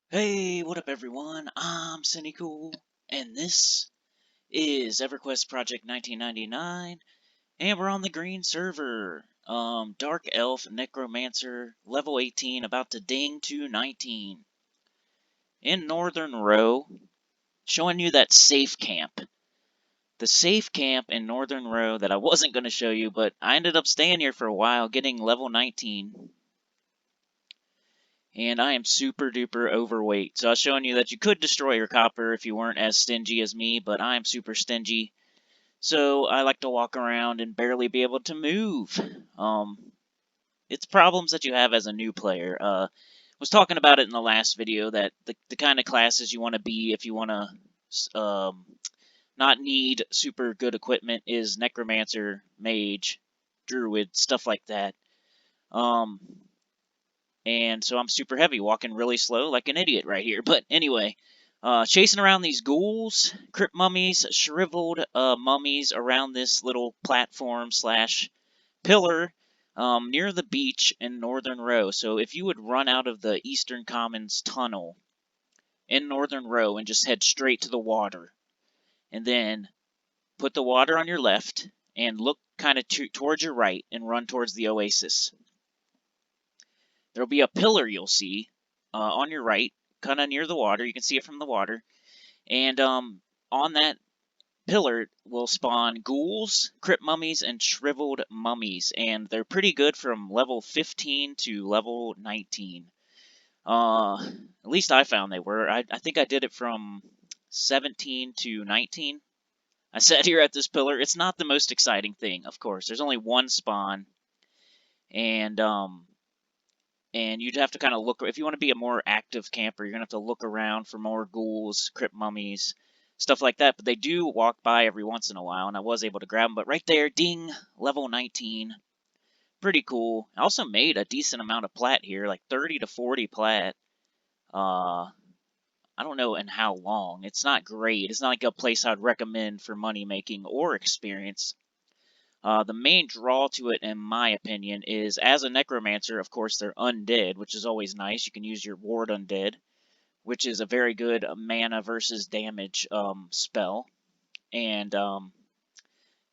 Hey, what up everyone? I'm Cynical, and this is Everquest Project 1999, and we're on the green server. Dark Elf Necromancer, level 18, about to ding to 19. In Northern Row, showing you that safe camp. The safe camp in Northern Row that I wasn't going to show you, but I ended up staying here for a while, getting level 19. And I am super duper overweight. So I was showing you that you could destroy your copper if you weren't as stingy as me, but I'm super stingy. So I like to walk around and barely be able to move. It's problems that you have as a new player. Was talking about it in the last video that the kind of classes you want to be if you want to not need super good equipment is Necromancer, Mage, Druid, stuff like that. Um, and so I'm super heavy, walking really slow like an idiot right here. But anyway, chasing around these ghouls, crypt mummies, shriveled mummies around this little platform slash pillar near the beach in Northern Row. So if you would run out of the Eastern Commons tunnel in Northern Row and just head straight to the water, and then put the water on your left and look kind of towards your right and run towards the oasis. There'll be a pillar you'll see on your right, kind of near the water. You can see it from the water. And on that pillar will spawn ghouls, crypt mummies, and shriveled mummies. And they're pretty good from level 15 to level 19. At least I found they were. I think I did it from 17 to 19. I sat here at this pillar. It's not the most exciting thing, of course. There's only one spawn. And you'd have to kind of look, if you want to be a more active camper, you're going to have to look around for more ghouls, crypt mummies, stuff like that. But they do walk by every once in a while, and I was able to grab them. But right there, ding, level 19. Pretty cool. I also made a decent amount of plat here, like 30 to 40 plat. I don't know in how long. It's not great. It's not like a place I'd recommend for money making or experience. The main draw to it, in my opinion, is as a necromancer, of course, they're undead, which is always nice. You can use your ward undead, which is a very good mana versus damage spell. And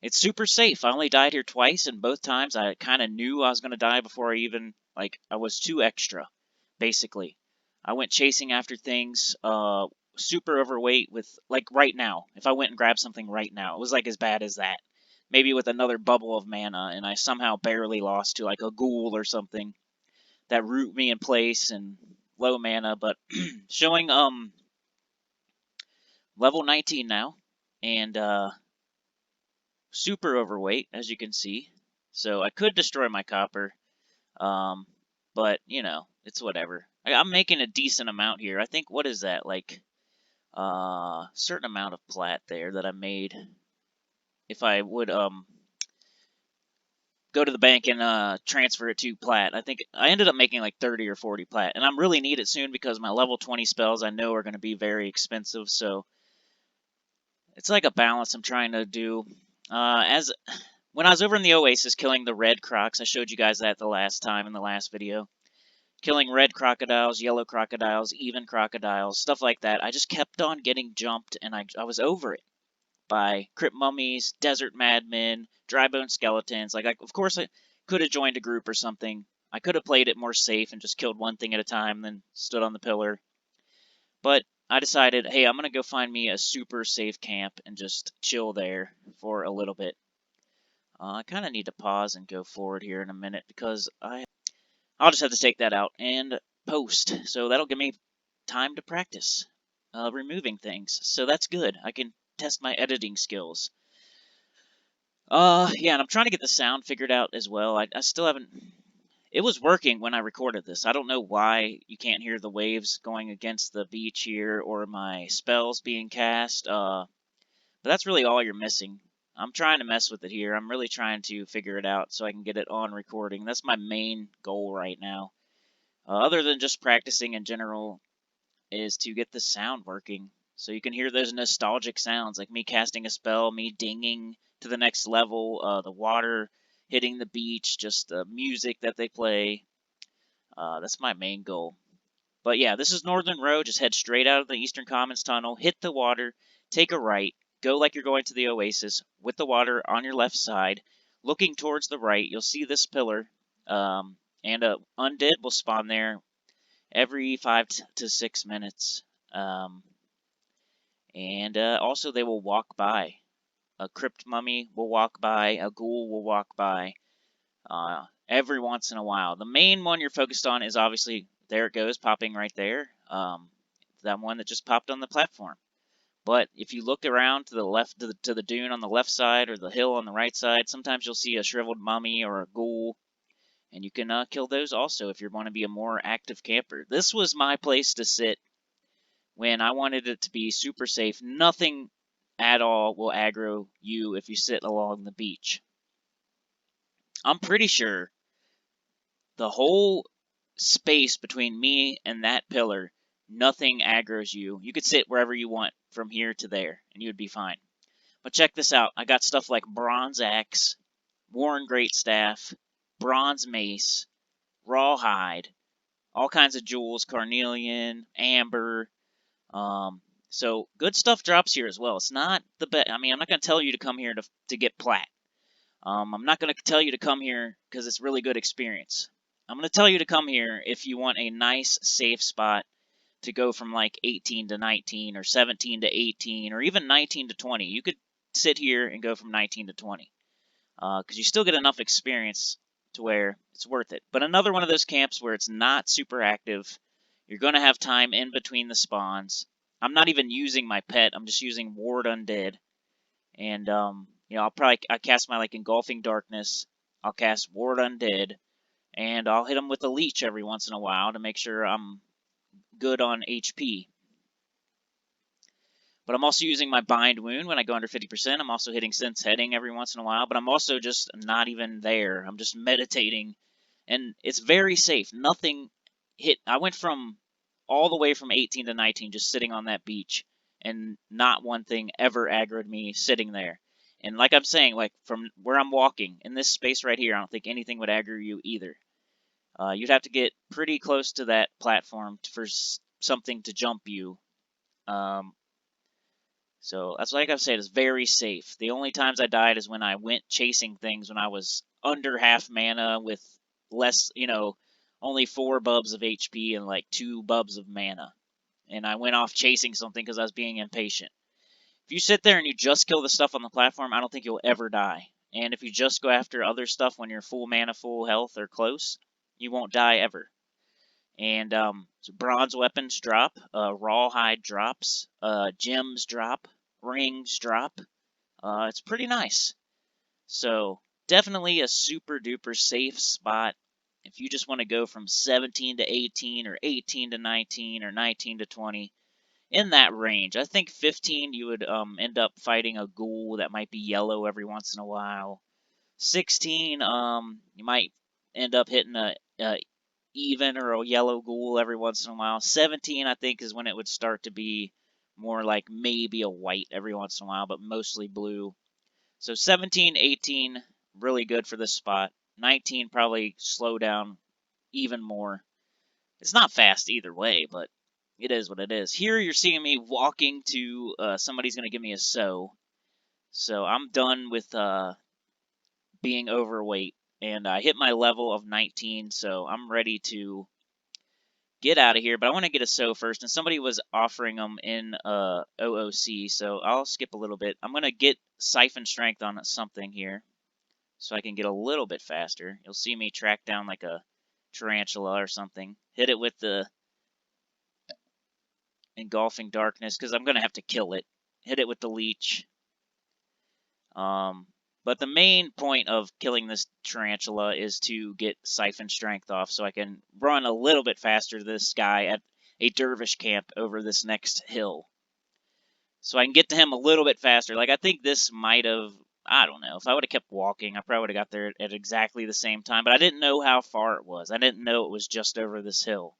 it's super safe. I only died here twice, and both times I kind of knew I was going to die before I even, I was too extra, basically. I went chasing after things, super overweight with, like, right now. If I went and grabbed something right now, it was like as bad as that. Maybe with another bubble of mana, and I somehow barely lost to like a ghoul or something that root me in place and low mana. But showing level 19 now, and super overweight as you can see. So I could destroy my copper, but you know it's whatever. I'm making a decent amount here. I think, what is that, like certain amount of plat there that I made. If I would go to the bank and transfer it to plat. I think I ended up making like 30 or 40 plat, and I'm really need it soon because my level 20 spells I know are going to be very expensive. So it's like a balance I'm trying to do. As when I was over in the Oasis killing the red crocs, I showed you guys that the last time in the last video. Killing red crocodiles, yellow crocodiles, even crocodiles, stuff like that. I just kept on getting jumped, and I was over it by crypt mummies, desert madmen, dry bone skeletons. Of course, I could have joined a group or something. I could have played it more safe and just killed one thing at a time, then stood on the pillar. But I decided, hey, I'm going to go find me a super safe camp and just chill there for a little bit. I kind of need to pause and go forward here in a minute because I'll just have to take that out and post. So that'll give me time to practice removing things. So that's good. I can test my editing skills. Yeah, and I'm trying to get the sound figured out as well. I still haven't. It was working when I recorded this. I don't know why you can't hear the waves going against the beach here or my spells being cast. But that's really all you're missing. I'm trying to mess with it here. I'm really trying to figure it out so I can get it on recording. That's my main goal right now. Other than just practicing in general, is to get the sound working. So you can hear those nostalgic sounds, like me casting a spell, me dinging to the next level, the water hitting the beach, just the music that they play. That's my main goal. But yeah, this is Northern Road. Just head straight out of the Eastern Commons Tunnel, hit the water, take a right, go like you're going to the Oasis with the water on your left side. Looking towards the right, you'll see this pillar, and a undead will spawn there every 5 to 6 minutes. And also they will walk by. A crypt mummy will walk by, a ghoul will walk by, every once in a while. The main one you're focused on is obviously, there it goes, popping right there. That one that just popped on the platform. But if you look around to the left, to the dune on the left side or the hill on the right side, sometimes you'll see a shriveled mummy or a ghoul, and you can kill those also if you want to be a more active camper. This was my place to sit when I wanted it to be super safe. Nothing at all will aggro you if you sit along the beach. I'm pretty sure the whole space between me and that pillar, nothing aggroes you. You could sit wherever you want from here to there, and you would be fine. But check this out. I got stuff like bronze axe, worn greatstaff, bronze mace, rawhide, all kinds of jewels, carnelian, amber. So good stuff drops here as well. It's not the best. I mean, I'm not going to tell you to come here to get plat. I'm not going to tell you to come here because it's really good experience. I'm going to tell you to come here if you want a nice, safe spot to go from like 18 to 19 or 17 to 18 or even 19 to 20. You could sit here and go from 19 to 20 because you still get enough experience to where it's worth it. But another one of those camps where it's not super active, you're going to have time in between the spawns. I'm not even using my pet. I'm just using Ward Undead. And, I cast my, Engulfing Darkness. I'll cast Ward Undead. And I'll hit them with a Leech every once in a while to make sure I'm good on HP. But I'm also using my Bind Wound when I go under 50%. I'm also hitting Sense Heading every once in a while. But I'm also just not even there. I'm just meditating. And it's very safe. Nothing hit. I went from all the way from 18 to 19 just sitting on that beach. And not one thing ever aggroed me sitting there. And like I'm saying, like from where I'm walking, in this space right here, I don't think anything would aggro you either. You'd have to get pretty close to that platform for something to jump you. So that's like I've said, it's very safe. The only times I died is when I went chasing things when I was under half mana with less, only 4 bubs of HP and like 2 bubs of mana. And I went off chasing something because I was being impatient. If you sit there and you just kill the stuff on the platform, I don't think you'll ever die. And if you just go after other stuff when you're full mana, full health, or close, you won't die ever. And so bronze weapons drop, rawhide drops, gems drop, rings drop. It's pretty nice. So definitely a super duper safe spot if you just want to go from 17 to 18 or 18 to 19 or 19 to 20. In that range. I think 15 you would end up fighting a ghoul that might be yellow every once in a while. 16 you might end up hitting a even or a yellow ghoul every once in a while. 17 I think is when it would start to be more like maybe a white every once in a while, but mostly blue. So 17, 18 really good for this spot. 19 probably slow down even more. It's not fast either way, but it is what it is. Here you're seeing me walking to, somebody's going to give me a so. So I'm done with being overweight. And I hit my level of 19, so I'm ready to get out of here. But I want to get a so first. And somebody was offering them in OOC, so I'll skip a little bit. I'm going to get Siphon Strength on something here so I can get a little bit faster. You'll see me track down like a tarantula or something. Hit it with the Engulfing Darkness, because I'm going to have to kill it. Hit it with the Leech. But the main point of killing this tarantula is to get Siphon Strength off, so I can run a little bit faster to this guy at a dervish camp over this next hill. So I can get to him a little bit faster. Like, I think this might have, I don't know, if I would have kept walking, I probably would have got there at exactly the same time, but I didn't know how far it was. I didn't know it was just over this hill.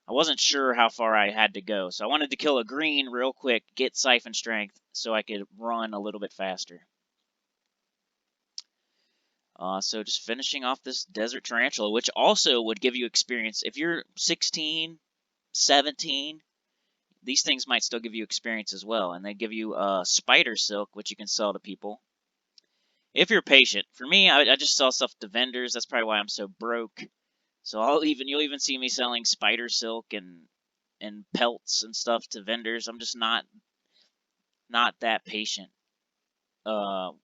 I wasn't sure how far I had to go, so I wanted to kill a green real quick, get Siphon Strength, so I could run a little bit faster. So just finishing off this Desert Tarantula, which also would give you experience. If you're 16, 17, these things might still give you experience as well, and they give you spider silk, which you can sell to people if you're patient. For me, I just sell stuff to vendors. That's probably why I'm so broke. So you'll even see me selling spider silk and pelts and stuff to vendors. I'm just not that patient.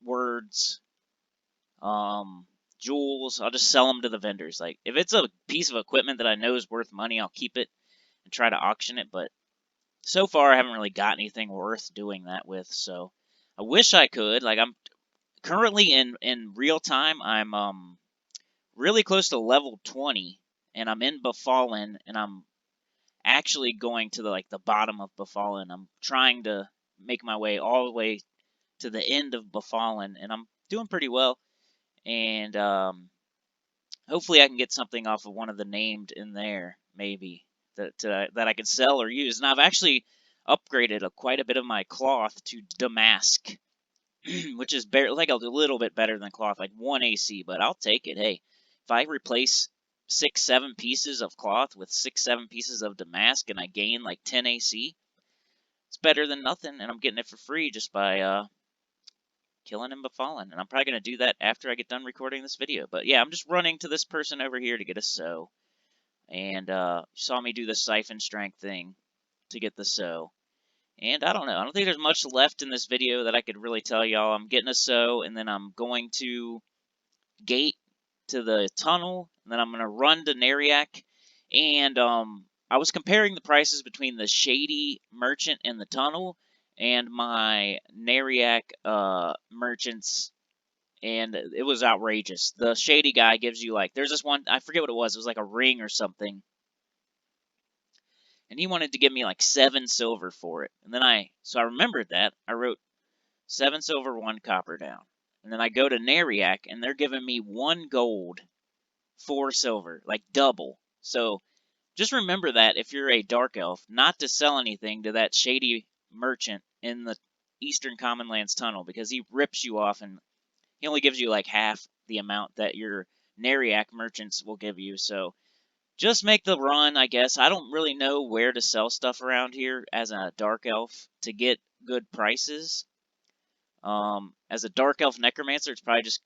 Words, um, jewels, I'll just sell them to the vendors. Like if it's a piece of equipment that I know is worth money, I'll keep it and try to auction it. But so far, I haven't really got anything worth doing that with. So I wish I could. Like I'm currently in real time. I'm really close to level 20, and I'm in Befallen, and I'm actually going to the bottom of Befallen. I'm trying to make my way all the way to the end of Befallen, and I'm doing pretty well. And hopefully, I can get something off of one of the named in there, maybe that I can sell or use. And I've actually upgraded quite a bit of my cloth to damask, which is like a little bit better than cloth, like 1 AC. But I'll take it. Hey, if I replace 6-7 pieces of cloth with 6-7 pieces of damask, and I gain like 10 AC, it's better than nothing, and I'm getting it for free just by killing and befallen. And I'm probably going to do that after I get done recording this video. But yeah, I'm just running to this person over here to get a sew. And you saw me do the siphon strength thing to get the sew. And I don't know. I don't think there's much left in this video that I could really tell y'all. I'm getting a sew, and then I'm going to gate to the tunnel, and then I'm going to run to Nariak. And I was comparing the prices between the Shady Merchant and the tunnel and my Nariak merchants, and it was outrageous. The Shady guy gives you there's this one, I forget what it was like a ring or something, and he wanted to give me 7 silver for it. And then so I remembered that. I wrote 7 silver, 1 copper down. And then I go to Nariak, and they're giving me 1 gold, 4 silver, like double. So just remember that if you're a dark elf, not to sell anything to that Shady merchant in the Eastern Commonlands tunnel, because he rips you off, and he only gives you half the amount that your Nariak merchants will give you. So just make the run, I guess. I don't really know where to sell stuff around here as a dark elf to get good prices. As a dark elf necromancer, it's probably just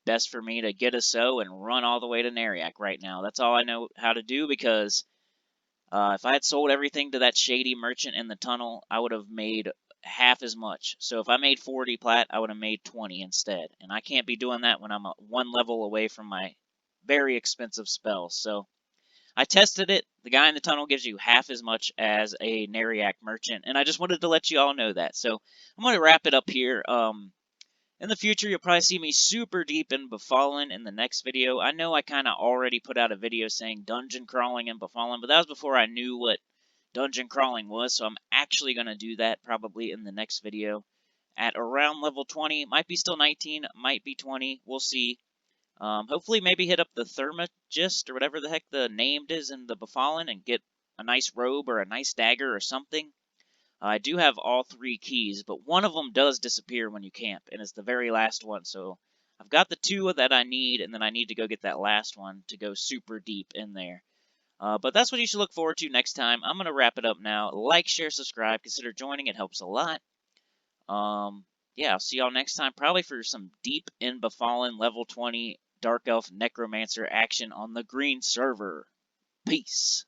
best for me to get a sew and run all the way to Nariak right now. That's all I know how to do, because if I had sold everything to that Shady merchant in the tunnel, I would have made half as much. So if I made 40 plat, I would have made 20 instead. And I can't be doing that when I'm 1 level away from my very expensive spells. So I tested it. The guy in the tunnel gives you half as much as a Nariak merchant, and I just wanted to let you all know that. So I'm going to wrap it up here. In the future, you'll probably see me super deep in Befallen in the next video. I know I kind of already put out a video saying dungeon crawling in Befallen, but that was before I knew what dungeon crawling was, so I'm actually going to do that probably in the next video at around level 20. Might be still 19, might be 20. We'll see. Hopefully maybe hit up the Thermagist or whatever the heck the named is in the Befallen and get a nice robe or a nice dagger or something. I do have all 3 keys, but one of them does disappear when you camp, and it's the very last one. So I've got the 2 that I need, and then I need to go get that last one to go super deep in there. But that's what you should look forward to next time. I'm going to wrap it up now. Like, share, subscribe. Consider joining. It helps a lot. Yeah, I'll see y'all next time, probably for some deep in Befallen level 20 Dark Elf Necromancer action on the green server. Peace.